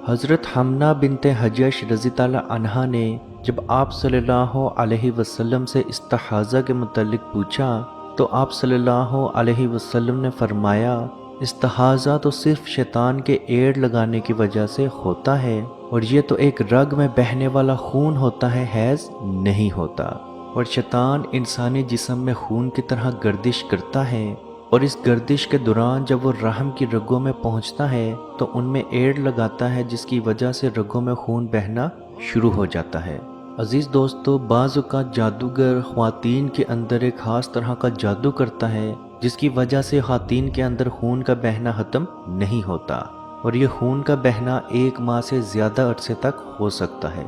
حضرت حمنا بنت حجش رضی اللہ عنہا نے جب آپ صلی اللہ علیہ وسلم سے استحاضہ کے متعلق پوچھا تو آپ صلی اللہ علیہ وسلم نے فرمایا، استحاضہ تو صرف شیطان کے ایڑ لگانے کی وجہ سے ہوتا ہے، اور یہ تو ایک رگ میں بہنے والا خون ہوتا ہے، حیض نہیں ہوتا۔ اور شیطان انسانی جسم میں خون کی طرح گردش کرتا ہے، اور اس گردش کے دوران جب وہ رحم کی رگوں میں پہنچتا ہے تو ان میں ایڑ لگاتا ہے، جس کی وجہ سے رگوں میں خون بہنا شروع ہو جاتا ہے۔ عزیز دوستو، بعض اوقات جادوگر خواتین کے اندر ایک خاص طرح کا جادو کرتا ہے جس کی وجہ سے خواتین کے اندر خون کا بہنا ختم نہیں ہوتا، اور یہ خون کا بہنا 1 ماہ سے زیادہ عرصے تک ہو سکتا ہے،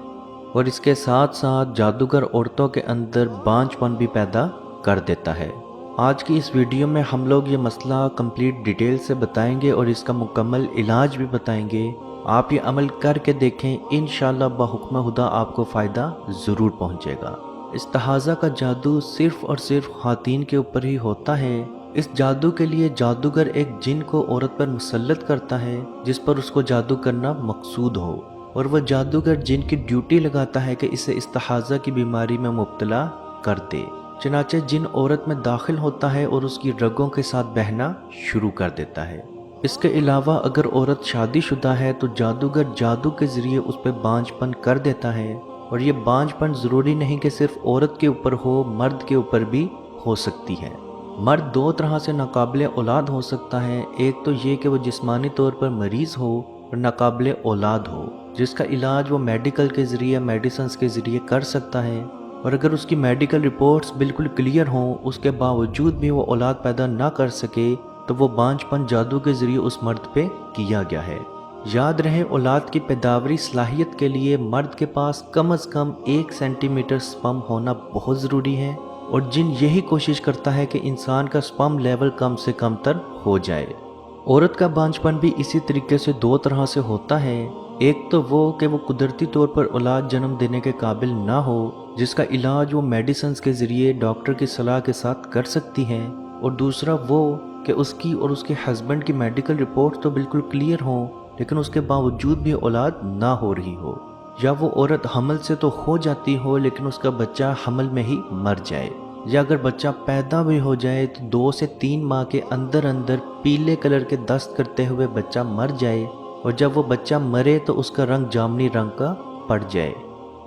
اور اس کے ساتھ ساتھ جادوگر عورتوں کے اندر بانجھ پن بھی پیدا کر دیتا ہے۔ آج کی اس ویڈیو میں ہم لوگ یہ مسئلہ کمپلیٹ ڈیٹیل سے بتائیں گے اور اس کا مکمل علاج بھی بتائیں گے۔ آپ یہ عمل کر کے دیکھیں، انشاءاللہ بحکم خدا آپ کو فائدہ ضرور پہنچے گا۔ استحاضہ کا جادو صرف اور صرف خواتین کے اوپر ہی ہوتا ہے۔ اس جادو کے لیے جادوگر ایک جن کو عورت پر مسلط کرتا ہے جس پر اس کو جادو کرنا مقصود ہو، اور وہ جادوگر جن کی ڈیوٹی لگاتا ہے کہ اسے استحاضہ کی بیماری میں مبتلا کر دے۔ چنانچہ جن عورت میں داخل ہوتا ہے اور اس کی رگوں کے ساتھ بہنا شروع کر دیتا ہے۔ اس کے علاوہ اگر عورت شادی شدہ ہے تو جادوگر جادو کے ذریعے اس پہ بانجھ پن کر دیتا ہے، اور یہ بانجھ پن ضروری نہیں کہ صرف عورت کے اوپر ہو، مرد کے اوپر بھی ہو سکتی ہے۔ مرد 2 طرح سے ناقابل اولاد ہو سکتا ہے، ایک تو یہ کہ وہ جسمانی طور پر مریض ہو اور ناقابل اولاد ہو، جس کا علاج وہ میڈیکل کے ذریعے، میڈیسنز کے ذریعے کر سکتا ہے، اور اگر اس کی میڈیکل رپورٹس بالکل کلیئر ہوں، اس کے باوجود بھی وہ اولاد پیدا نہ کر سکے تو وہ بانجھ پن جادو کے ذریعے اس مرد پہ کیا گیا ہے۔ یاد رہے، اولاد کی پیداواری صلاحیت کے لیے مرد کے پاس کم از کم 1 سینٹی میٹر سپرم ہونا بہت ضروری ہے، اور جن یہی کوشش کرتا ہے کہ انسان کا سپرم لیول کم سے کم تر ہو جائے۔ عورت کا بانجھ پن بھی اسی طریقے سے 2 طرح سے ہوتا ہے، ایک تو وہ کہ وہ قدرتی طور پر اولاد جنم دینے کے قابل نہ ہو، جس کا علاج وہ میڈیسنز کے ذریعے ڈاکٹر کی صلاح کے ساتھ کر سکتی ہے، اور دوسرا وہ کہ اس کی اور اس کے ہسبینڈ کی میڈیکل رپورٹ تو بالکل کلیئر ہوں لیکن اس کے باوجود بھی اولاد نہ ہو رہی ہو، یا وہ عورت حمل سے تو ہو جاتی ہو لیکن اس کا بچہ حمل میں ہی مر جائے، یا اگر بچہ پیدا بھی ہو جائے تو 2 سے 3 ماہ کے اندر اندر پیلے کلر کے دست کرتے ہوئے بچہ مر جائے، اور جب وہ بچہ مرے تو اس کا رنگ جامنی رنگ کا پڑ جائے۔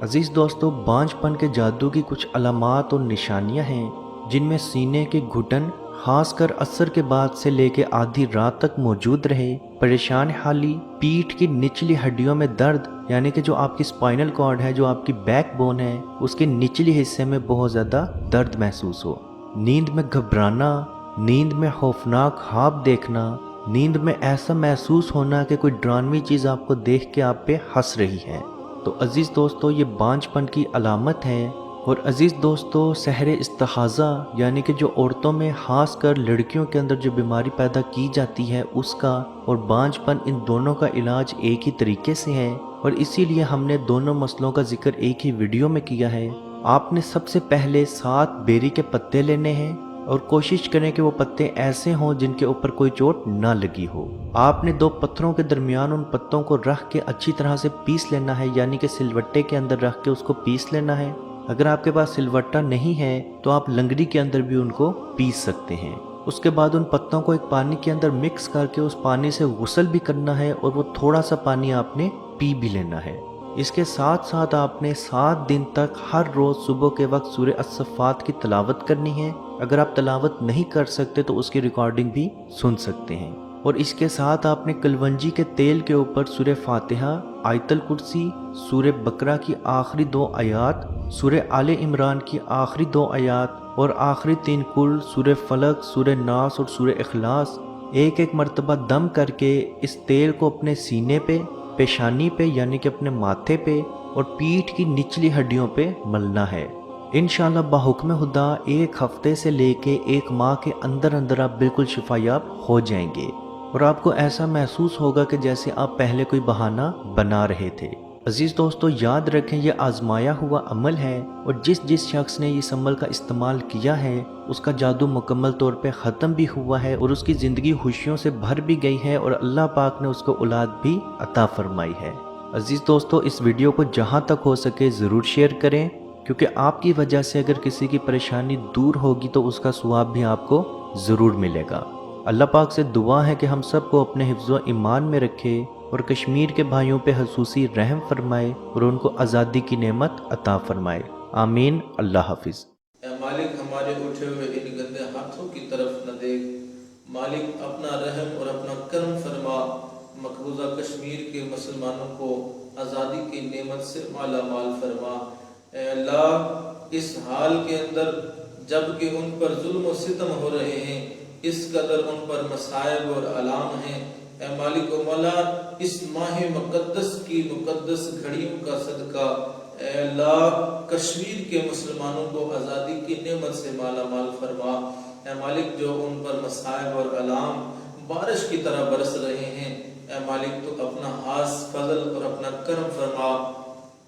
عزیز دوستو، بانجھ پن کے جادو کی کچھ علامات اور نشانیاں ہیں جن میں سینے کے گھٹن خاص کر عصر کے بعد سے لے کے آدھی رات تک موجود رہے، پریشان حالی، پیٹھ کی نچلی ہڈیوں میں درد، یعنی کہ جو آپ کی سپائنل کارڈ ہے، جو آپ کی بیک بون ہے، اس کے نچلی حصے میں بہت زیادہ درد محسوس ہو، نیند میں گھبرانا، نیند میں خوفناک خواب دیکھنا، نیند میں ایسا محسوس ہونا کہ کوئی ڈراموی چیز آپ کو دیکھ کے آپ پہ ہنس رہی ہے، تو عزیز دوستو یہ بانجھ پن کی علامت ہے۔ اور عزیز دوستو، سحر استحاضہ یعنی کہ جو عورتوں میں خاص کر لڑکیوں کے اندر جو بیماری پیدا کی جاتی ہے اس کا اور بانجھ پن، ان دونوں کا علاج ایک ہی طریقے سے ہے، اور اسی لیے ہم نے دونوں مسئلوں کا ذکر ایک ہی ویڈیو میں کیا ہے۔ آپ نے سب سے پہلے 7 بیری کے پتے لینے ہیں، اور کوشش کریں کہ وہ پتے ایسے ہوں جن کے اوپر کوئی چوٹ نہ لگی ہو۔ آپ نے 2 پتھروں کے درمیان ان پتوں کو رکھ کے اچھی طرح سے پیس لینا ہے، یعنی کہ سلوٹے کے اندر رکھ کے اس کو پیس لینا ہے۔ اگر آپ کے پاس سلوٹا نہیں ہے تو آپ لنگڑی کے اندر بھی ان کو پیس سکتے ہیں۔ اس کے بعد ان پتوں کو ایک پانی کے اندر مکس کر کے اس پانی سے غسل بھی کرنا ہے، اور وہ تھوڑا سا پانی آپ نے پی بھی لینا ہے۔ اس کے ساتھ ساتھ آپ نے 7 دن تک ہر روز صبح کے وقت سورہ الصفات کی تلاوت کرنی ہے۔ اگر آپ تلاوت نہیں کر سکتے تو اس کی ریکارڈنگ بھی سن سکتے ہیں، اور اس کے ساتھ آپ نے کلونجی کے تیل کے اوپر سورہ فاتحہ، آیت الکرسی، سورہ بقرہ کی آخری 2 آیات، سورہ آل عمران کی آخری 2 آیات، اور آخری 3 کل سورہ فلق، سورہ ناس اور سورہ اخلاص ایک ایک مرتبہ دم کر کے اس تیل کو اپنے سینے پہ، پیشانی پہ یعنی کہ اپنے ماتھے پہ اور پیٹھ کی نچلی ہڈیوں پہ ملنا ہے۔ انشاءاللہ بحکم خدا 1 ہفتے سے لے کے 1 ماہ کے اندر اندر آپ بالکل شفا یاب ہو جائیں گے، اور آپ کو ایسا محسوس ہوگا کہ جیسے آپ پہلے کوئی بہانہ بنا رہے تھے۔ عزیز دوستو، یاد رکھیں یہ آزمایا ہوا عمل ہے، اور جس جس شخص نے اس عمل کا استعمال کیا ہے اس کا جادو مکمل طور پہ ختم بھی ہوا ہے، اور اس کی زندگی خوشیوں سے بھر بھی گئی ہے، اور اللہ پاک نے اس کو اولاد بھی عطا فرمائی ہے۔ عزیز دوستو، اس ویڈیو کو جہاں تک ہو سکے ضرور شیئر کریں، کیونکہ آپ کی وجہ سے اگر کسی کی پریشانی دور ہوگی تو اس کا ثواب بھی آپ کو ضرور ملے گا۔ اللہ پاک سے دعا ہے کہ ہم سب کو اپنے حفظ و ایمان میں رکھے، اور کشمیر کے بھائیوں پہ خصوصی رحم فرمائے، اور ان کو آزادی کی نعمت عطا فرمائے۔ آمین۔ اللہ حافظ۔ اے مالک، ہمارے اٹھے ہوئے ان گندے ہاتھوں کی طرف نہ دیکھ۔ مالک، اپنا رحم اور اپنا کرم فرما، مقبوضہ کشمیر کے مسلمانوں کو آزادی کی نعمت سے مالا مال فرما۔ اے اللہ، اس حال کے اندر جب کہ ان پر ظلم و ستم ہو رہے ہیں، اس قدر ان پر مصائب اور آلام ہیں، اے مالک و مولا، اس ماہ مقدس کی مقدس گھڑیوں کا صدقہ اے اللہ کشمیر کے مسلمانوں کو آزادی کی نعمت سے مالا مال فرما۔ اے مالک، جو ان پر مصائب اور آلام بارش کی طرح برس رہے ہیں، اے مالک تو اپنا خاص فضل اور اپنا کرم فرما،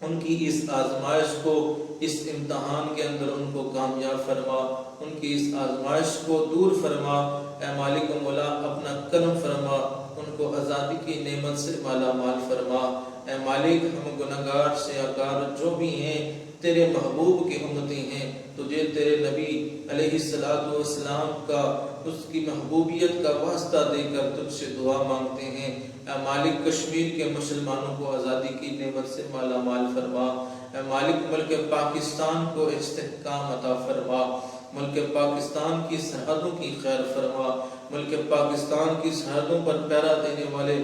ان کی اس آزمائش کو، اس امتحان کے اندر ان کو کامیاب فرما، ان کی اس آزمائش کو دور فرما۔ اے مالک و مولا، اپنا کرم فرما، ان کو آزادی کی نعمت سے مالا مال فرما۔ اے مالک، ہم گناہگار سیاہکار جو بھی ہیں، تیرے محبوب کی امتی ہیں، تجھے تیرے نبی علیہ السلام کا، اس کی محبوبیت کا واسطہ دے کر تجھ سے دعا مانگتے ہیں۔ اے مالک، کشمیر کے مسلمانوں کو آزادی کی نعمت سے مالا مال فرما۔ اے مالک، ملک پاکستان کو استحکام عطا فرما، ملک پاکستان کی سرحدوں کی خیر فرما، ملک پاکستان کی سرحدوں پر پہرا دینے والے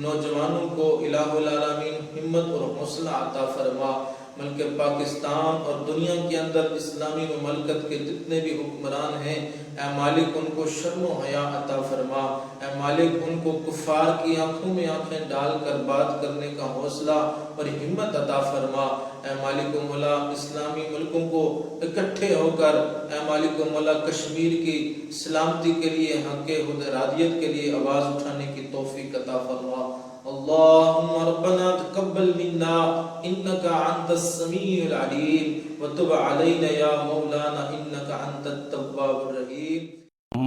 نوجوانوں کو الہ العالمین ہمت اور حوصلہ عطا فرما۔ ملک پاکستان اور دنیا کے اندر اسلامی مملکت کے جتنے بھی حکمران ہیں، اے مالک ان کو شرم و حیا عطا فرما۔ اے مالک، ان کو کفار کی آنکھوں میں آنکھیں ڈال کر بات کرنے کا حوصلہ اور ہمت عطا فرما۔ اے مالک و مولا، اسلامی ملکوں کو اکٹھے ہو کر اے مالک و مولا کشمیر کی سلامتی کے لیے، حق حدرادیت کے لیے آواز اٹھانے کی توفیق عطا فرما۔ اللہم ربنا تقبل منا انک انت السمیع العلیم وتب علینا یا مولانا انک انت التواب الرحیم۔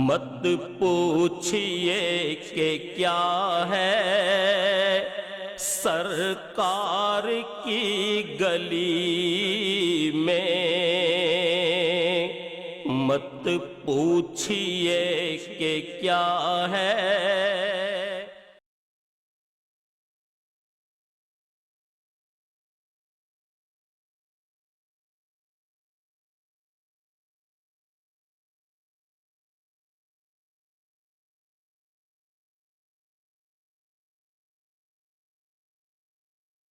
مت پوچھئے کہ کیا ہے سرکار کی گلی میں، مت پوچھئے کہ کیا ہے